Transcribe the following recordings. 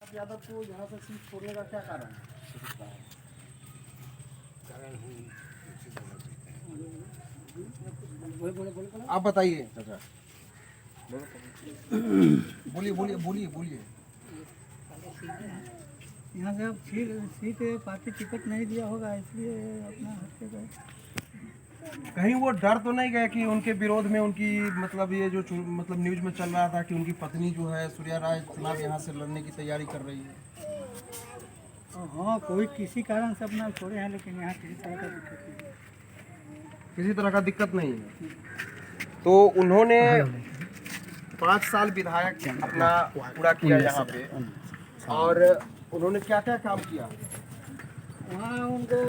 प्रताप यादव को यहाँ से सीट छोड़ने का क्या कारण है? आप बताइए चाचा। बोलिए बोलिए बोलिए बोलिए। यहाँ से अब सीट पार्टी टिकट नहीं दिया होगा इसलिए अपना हटके गए। कहीं वो डर तो नहीं गए कि उनके विरोध में उनकी मतलब ये जो मतलब न्यूज में चल रहा था कि उनकी पत्नी जो है सूर्या राय चुनाव यहाँ से लड़ने की तैयारी कर रही है? हाँ, कोई किसी कारण से अपना छोड़े हैं, लेकिन यहाँ किसी तरह का दिक्कत नहीं। किसी तरह का दिक्कत नहीं है। तो उन्होंने 5 साल विधायक अपना पूरा किया यहाँ पे, और उन्होंने क्या क्या काम किया? वहाँ उनको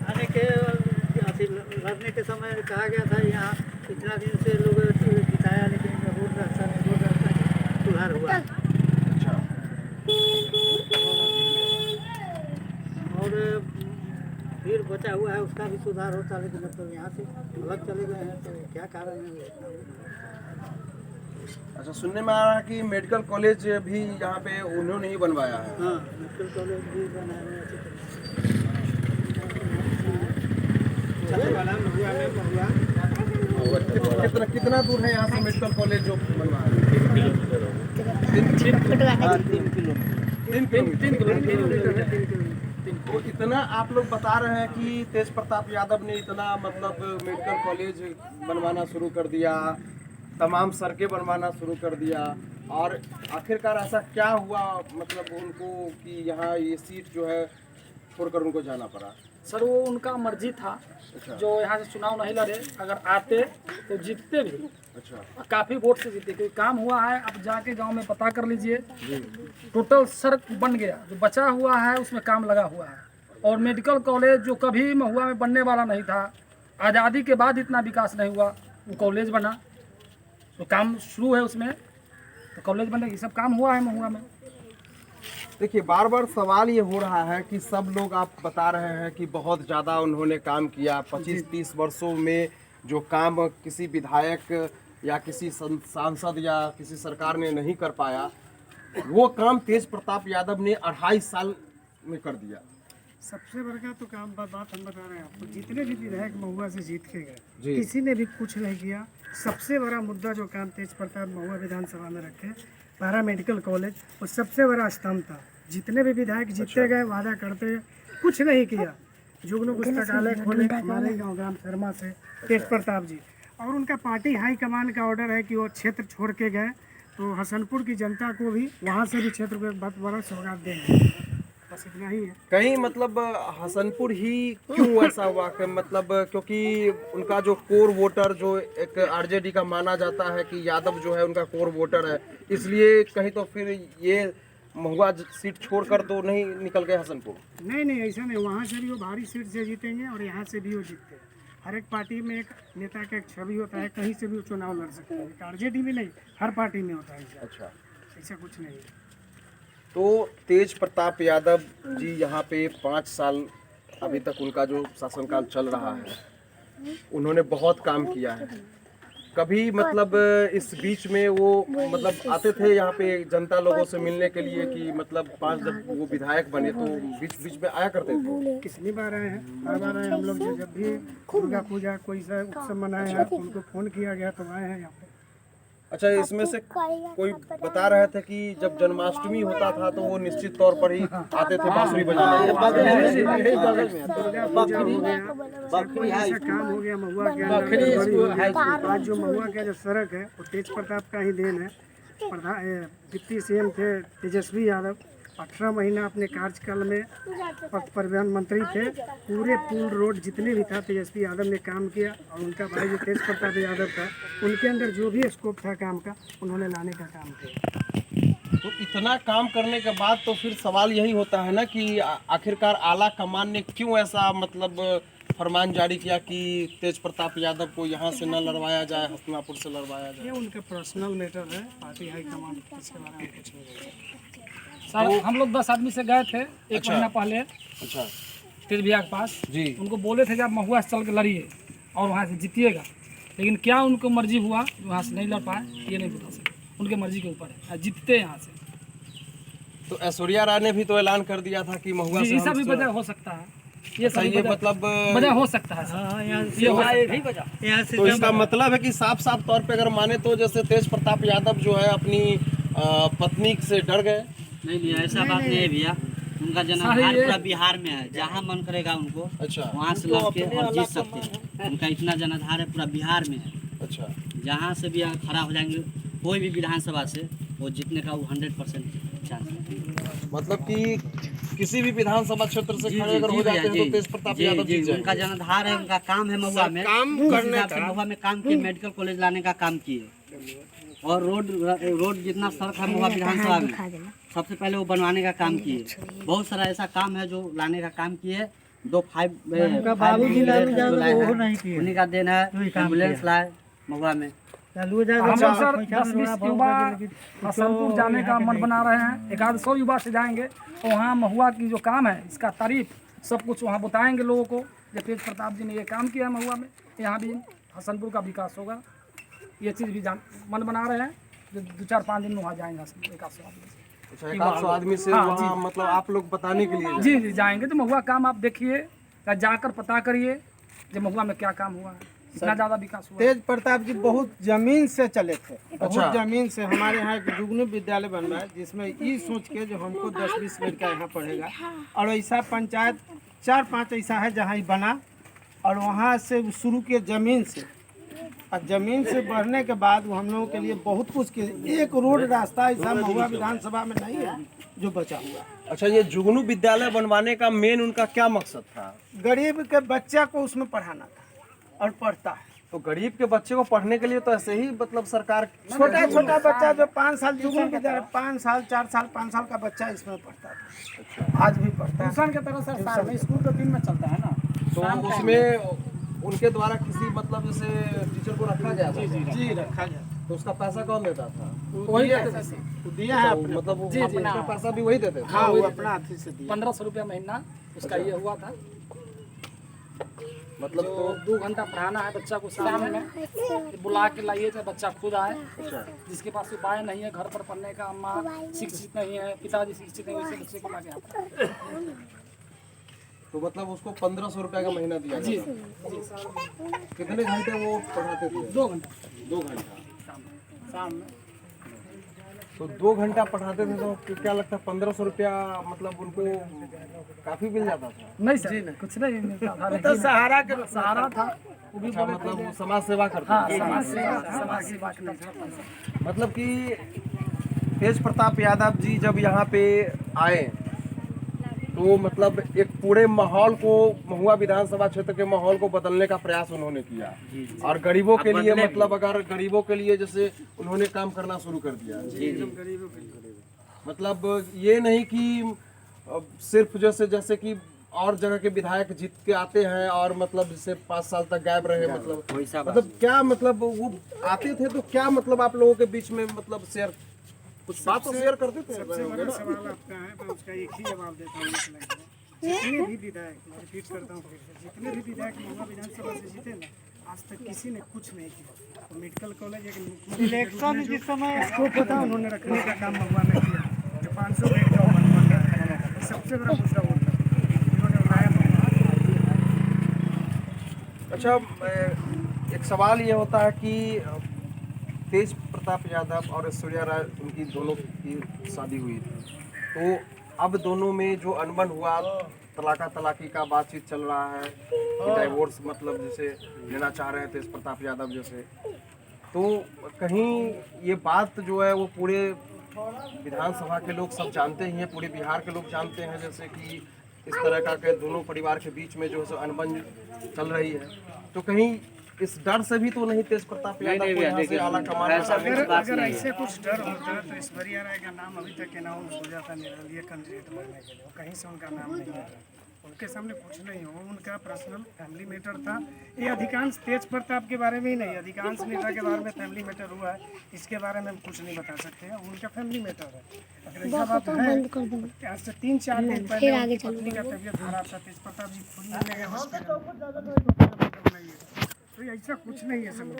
आने के लड़ने के समय कहा गया था यहाँ इतना दिन से लोग जिताया, लेकिन रोड रास्ता सुधार हुआ। अच्छा। और फिर बचा हुआ है उसका भी सुधार होता, लेकिन मतलब यहाँ से अलग चले गए हैं तो क्या कारण है? अच्छा, सुनने में आ रहा है कि मेडिकल कॉलेज भी यहाँ पे उन्होंने ही बनवाया है। हाँ, मेडिकल कॉलेज भी बनाया है। कितना दूर है यहाँ से मेडिकल कॉलेज जो बनवाया है? 3 किलोमीटर। तो इतना आप लोग बता रहे हैं कि तेज प्रताप यादव ने इतना मतलब मेडिकल कॉलेज बनवाना शुरू कर दिया, तमाम सड़कें बनवाना शुरू कर दिया, और आखिरकार ऐसा क्या हुआ मतलब उनको कि यहाँ ये सीट जो है छोड़कर उनको जाना पड़ा? सर वो उनका मर्जी था। अच्छा। जो यहाँ से चुनाव नहीं लड़े, अगर आते तो जीतते भी। अच्छा। काफ़ी वोट से जीते, क्योंकि काम हुआ है। अब जाके गांव में पता कर लीजिए, टोटल सड़क बन गया, जो बचा हुआ है उसमें काम लगा हुआ है। और मेडिकल कॉलेज जो कभी महुआ में बनने वाला नहीं था, आज़ादी के बाद इतना विकास नहीं हुआ, वो कॉलेज बना, तो काम शुरू है उसमें, तो कॉलेज बनेगी, सब काम हुआ है महुआ में। देखिए, बार बार सवाल ये हो रहा है कि सब लोग आप बता रहे हैं कि बहुत ज़्यादा उन्होंने काम किया 25-30 वर्षों में, जो काम किसी विधायक या किसी सांसद या किसी सरकार ने नहीं कर पाया, वो काम तेज प्रताप यादव ने 2.5 साल में कर दिया। सबसे बड़ा तो काम बात हम बता रहे हैं आपको, जितने भी विधायक महुआ से जीत के गए जी। किसी ने भी कुछ नहीं किया। सबसे बड़ा मुद्दा जो काम तेज प्रताप महुआ विधानसभा में रखे, पैरा मेडिकल कॉलेज, और सबसे बड़ा स्तंभ था। जितने भी विधायक जीतते गए वादा करते कुछ नहीं किया। जुगनू पुस्तकालय खोले हमारे गाँव ग्राम शर्मा से तेज प्रताप जी, और उनका पार्टी हाईकमान का ऑर्डर है कि वो क्षेत्र छोड़ के गए, तो हसनपुर की जनता को भी वहाँ से भी क्षेत्र को एक बहुत बड़ा सौगात देंगे। बस इतना ही है। कहीं मतलब हसनपुर ही क्यों ऐसा हुआ कि मतलब क्योंकि उनका जो कोर वोटर जो एक आरजेडी का माना जाता है कि यादव जो है उनका कोर वोटर है, इसलिए कहीं तो फिर ये महुआ सीट छोड़कर तो नहीं निकल गए हसनपुर? नहीं, ऐसा नहीं। वहाँ से भी वो भारी सीट से जीतेंगे और यहाँ से भी वो जीतते हैं। हर एक पार्टी में एक नेता का एक छवि होता है, कहीं से भी वो चुनाव लड़ सकते हैं। आरजेडी में नहीं, हर पार्टी में होता है। अच्छा, ऐसा कुछ नहीं है। तो तेज प्रताप यादव जी यहाँ पे 5 साल अभी तक उनका जो शासनकाल चल रहा है, उन्होंने बहुत काम किया है। कभी मतलब इस बीच में वो मतलब आते थे यहाँ पे जनता लोगों से मिलने के लिए कि मतलब 5 जब वो विधायक बने तो बीच में आया करते थे? कितनी बार आए हैं, हर बार आए हम लोग। जब भी दुर्गा पूजा कोई सा उत्सव मनाए हैं, उनको फोन किया गया तो आए हैं यहाँ पे। अच्छा, इसमें से कोई बता रहे थे कि जब जन्माष्टमी होता था तो वो निश्चित तौर पर ही आते थे बांसुरी बजाने। दुर्गा पूजा हो गया, कोई ऐसा काम हो गया महुआ के अंदर। आज जो महुआ का जो सड़क है वो तेज प्रताप का ही देन है। डिप्टी सीएम थे तेजस्वी यादव, 18 महीना अपने कार्यकाल में पथ परिवहन मंत्री थे। पूरे पुल रोड जितने भी था तेजस्वी यादव ने काम किया, और उनका भाई जो तेज प्रताप यादव था, उनके अंदर जो भी स्कोप था काम का, उन्होंने लाने का काम किया। तो इतना काम करने के बाद तो फिर सवाल यही होता है ना कि आखिरकार आला कमान ने क्यों ऐसा मतलब फरमान जारी किया कि तेज प्रताप यादव को यहाँ से न लड़वाया जाए, हस्तिनापुर से लड़वाया जाए? ये उनका पर्सनल मैटर है, पार्टी हाईकमान इसके बारे में कुछ नहीं। सर हम लोग 10 आदमी से गए थे एक महीना पहले। अच्छा। तेज भैया के पास जी। उनको बोले थे कि आप महुआ से चल के लड़िए और वहाँ से जीतिएगा, लेकिन क्या उनको मर्जी हुआ वहाँ से नहीं लड़ पाए, ये नहीं बता सकते। उनके मर्जी के ऊपर है, जीतते यहाँ से। तो ऐश्वर्या राय ने भी तो ऐलान कर दिया था कि महुआ से इसका भी हम वजह हो सकता है, ये अच्छा, सही ये मतलब वजह हो सकता है सर। ये हो सकता है। तो इसका मतलब है कि साफ साफ तौर पे अगर माने तो जैसे तेज प्रताप यादव जो है अपनी पत्नी से डर गए। नहीं ऐसा बात नहीं है भैया, उनका जनाधार पूरा बिहार में है, जहाँ मन करेगा उनको अच्छा वहाँ से लड़ के और जीत सकते हैं। उनका इतना जनाधार है पूरा बिहार में है, अच्छा, जहाँ से भी खड़ा हो जाएंगे कोई भी विधानसभा से, वो जीतने का वो 100% चांस है। मतलब कि किसी भी विधानसभा क्षेत्र से खड़े अगर हो जाते हैं तो तेज प्रताप यादव जीत जाएंगे। उनका जनाधार है, उनका काम है महुआ में, काम करने का। महुआ में काम किए, मेडिकल कॉलेज लाने का काम किए, और रोड जितना सड़क है महुआ विधानसभा में सबसे पहले वो बनवाने का काम किए। बहुत सारा ऐसा काम है जो लाने का काम किए। 5 उन्हीं का देन है, एम्बुलेंस लाए महुआ में। हम लोग सर 10-20 युवा हसनपुर जाने का मन बना रहे हैं, 100 युवा से जाएंगे और वहाँ महुआ की जो काम है इसका तारीफ सब कुछ वहाँ बताएंगे लोगों को, जब तेज प्रताप जी ने ये काम किया है महुआ में, यहाँ भी हसनपुर का विकास होगा। ये चीज़ भी मन बना रहे हैं, जो 2-4-5 दिन में वहाँ जाएंगे हसनपुर 100 आदमी से। अच्छा, 100 आदमी से हाँ, वहाँ मतलब आप लोग बताने के लिए जी जी जाएंगे तो महुआ काम आप देखिए, जाकर पता करिए जो महुआ में क्या काम हुआ है, इतना ज़्यादा विकास हुआ। तेज प्रताप जी बहुत जमीन से चले थे, बहुत जमीन से। हमारे यहाँ एक जुगनू विद्यालय बन रहा है जिसमें ये सोच के जो हमको 10-20 लड़का यहाँ पढ़ेगा, और ऐसा पंचायत 4-5 ऐसा है जहाँ ये बना, और वहाँ से शुरू किए जमीन से, और जमीन से बढ़ने के बाद वो हम लोगों के लिए बहुत कुछ किए। एक रोड रास्ता ऐसा महुआ विधानसभा में नहीं है जो बचा हुआ। अच्छा, ये जुगनू विद्यालय बनवाने का मेन उनका क्या मकसद था? गरीब के बच्चा को उसमें पढ़ाना था और पढ़ता है। तो गरीब के बच्चे को पढ़ने के लिए तो ऐसे ही मतलब सरकार छोटा बच्चा जो 5 साल जुगनू विद्यालय 5 साल 4 साल 5 साल का बच्चा इसमें पढ़ता था, आज भी पढ़ता है। ट्यूशन के तरह सर साल में, स्कूल तो दिन में चलता है ना, तो उसमें उनके द्वारा किसी मतलब जैसे टीचर को रखा गया था? जी रखा गया। तो उसका पैसा कौन देता था? वही दिया है अपने, मतलब वो जी, अपना पैसा भी वही देते थे? हाँ वो अपना हाथी से दिया। 1500 रुपया महीना उसका ये हुआ था। मतलब तो 2 घंटा पढ़ाना है बच्चा को शाम में, बुला के लाइए चाहे बच्चा खुद आए, जिसके पास उपाय नहीं है घर पर पढ़ने का, अम्मा शिक्षित नहीं है, पिताजी शिक्षित नहीं, वैसे बच्चे को ला के आता है। तो मतलब उसको 1500 रुपया का महीना दिया जी जाता जी था। कितने घंटे वो पढ़ाते थे? 2 घंटा 2 घंटा शाम में। तो 2 घंटा पढ़ाते थे तो क्या लगता है 1500 रुपया मतलब उनको काफी मिल जाता था? नहीं सर कुछ नहीं मिलता था, तो सहारा के सहारा था वो भी। अच्छा, मतलब वो समाज सेवा करते हाँ थे। समाज सेवा करता था। मतलब कि तेज प्रताप यादव जी जब यहाँ पे आए तो मतलब एक पूरे माहौल को, महुआ विधानसभा क्षेत्र के माहौल को बदलने का प्रयास उन्होंने किया, और गरीबों के लिए मतलब अगर गरीबों के लिए जैसे उन्होंने काम करना शुरू कर दिया। मतलब ये नहीं कि सिर्फ जैसे कि और जगह के विधायक जीत के आते हैं और मतलब जैसे 5 साल तक गायब रहे, मतलब क्या मतलब वो आते थे तो क्या मतलब आप लोगों के बीच में मतलब शेयर कुछ बात तो शेयर करते थे? सबसे बड़ा सवाल आपका है, मैं उसका एक ही जवाब देता हूँ। जितने भी विधायक, मैं रिपीट करता हूँ फिर से, जितने भी विधायक महुआ विधानसभा से जीते ना, आज तक किसी ने कुछ नहीं किया। तो मेडिकल कॉलेज एक इलेक्शन जिस समय इसको पता उन्होंने रखने का काम महुआ में किया, जो 500 बेड का बन रहा है, सबसे बड़ा मुद्दा होता है उन्होंने बनाया महुआ। अच्छा, एक सवाल ये होता है कि तेज प्रताप यादव और ऐश्वर्या राय उनकी दोनों की शादी हुई थी, तो अब दोनों में जो अनबन हुआ, तलाकी का बातचीत चल रहा है, डाइवोर्स मतलब जैसे लेना चाह रहे हैं तेज प्रताप यादव जैसे, तो कहीं ये बात जो है वो पूरे विधानसभा के लोग सब जानते ही हैं, पूरे बिहार के लोग जानते हैं, जैसे कि इस तरह का के दोनों परिवार के बीच में जो है अनबन चल रही है, तो कहीं इस डर से भी तो नहीं तेज प्रताप यादव को यहाँ से आला कमान? अगर ऐसे कुछ डर होता तो ऐश्वर्या राय का नाम अभी तक अनाउंस हो जाता निर्दलीय कैंडिडेट बनने के लिए। कहीं से उनका नाम नहीं है, उनके सामने कुछ नहीं हो, उनका पर्सनल फैमिली मैटर था। ये अधिकांश तेज प्रताप के बारे में ही नहीं, अधिकांश नेता के बारे में फैमिली मैटर हुआ है, इसके बारे में हम कुछ नहीं बता सकते हैं, उनका फैमिली मैटर है। अगर ऐसा बात है, आज से 3-4 दिन पहले उनकी पत्नी का तबीयत खराब था, तेज प्रताप जी खुद मिलने गए हॉस्पिटल। तो ऐसा कुछ नहीं है समझ।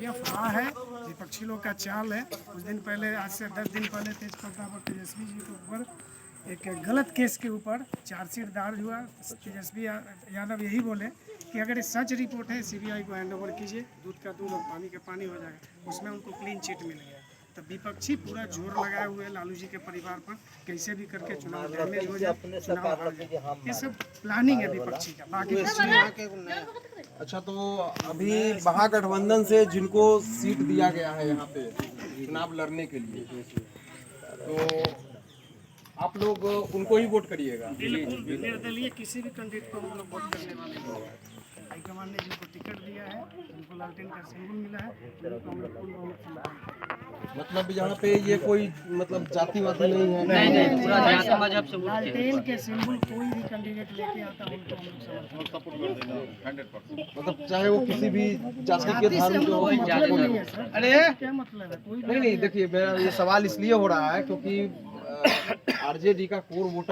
यह अफवाह है, विपक्षी लोग का चाल है। कुछ दिन पहले, आज से 10 दिन पहले तेज प्रताप और तेजस्वी जी के ऊपर एक गलत केस के ऊपर चार्जशीट दायर हुआ। तेजस्वी यादव यही बोले कि अगर ये सच रिपोर्ट है सीबीआई को हैंड ओवर कीजिए, दूध का दूध और पानी का पानी हो जाएगा। उसमें उनको क्लीन चिट मिल गया। तो विपक्षी पूरा जोर लगाए हुए हैं लालू जी के परिवार पर, कैसे भी करके चुनाव डैमेज हो जाए, चुनाव हार जाए। ये सब प्लानिंग है विपक्षी का। बाकी कुछ नहीं। अच्छा, तो अभी महागठबंधन से जिनको सीट दिया गया है यहाँ पे चुनाव लड़ने के लिए, तो आप लोग उनको ही वोट करिएगा? बिल्कुल निर्दलीय किसी भी कैंडिडेट को हम लोग वोट करने वाले हैं। हाईकमान ने जिनको टिकट दिया है, जिनको लालटेन का सिंबल मिला है, उनको हम लोग पूर्ण बहुमत से लगाएंगे। मतलब यहाँ पे ये कोई मतलब जातिवादी नहीं है? नहीं, पूरा जाति मजहब से लालटेन के सिंबल कोई भी कैंडिडेट लेके आता है उनको हम लोग सपोर्ट करेंगे। मतलब चाहे वो किसी भी जाति के धर्म के हो। मतलब नहीं है सर। अरे क्या मतलब है? कोई नहीं, देखिए मेरा ये सवाल इसलिए हो रहा है क्योंकि आरजेडी का कोर वोटर